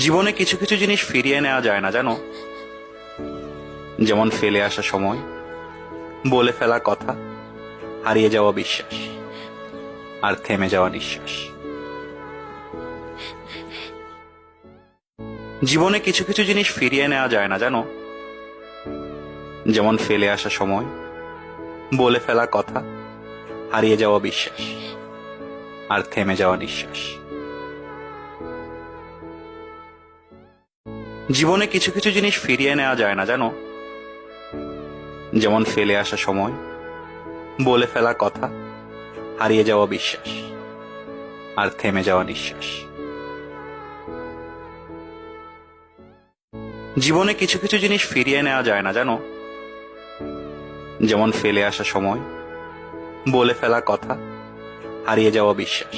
জীবনে কিছু কিছু জিনিস ফিরিয়ে নেওয়া যায় না জানো, যেমন ফেলে আসা সময়, বলে ফেলা কথা, হারিয়ে যাওয়া বিশ্বাস, আর থেমে যাওয়া নিঃশ্বাস। জীবনে কিছু কিছু জিনিস ফিরিয়ে নেওয়া যায় না জানো, যেমন ফেলে আসা সময়, বলে ফেলা কথা, হারিয়ে যাওয়া বিশ্বাস, আর থেমে যাওয়া নিঃশ্বাস। জীবনে কিছু কিছু জিনিস ফিরিয়ে নেওয়া যায় না জানো, যেমন ফেলে আসা সময়, বলে ফেলা কথা, হারিয়ে যাওয়া বিশ্বাস, আর থেমে যাওয়া নিঃশ্বাস। জীবনে কিছু কিছু জিনিস ফিরিয়ে নেওয়া যায় না জানো, যেমন ফেলে আসা সময়, বলে ফেলা কথা, হারিয়ে যাওয়া বিশ্বাস,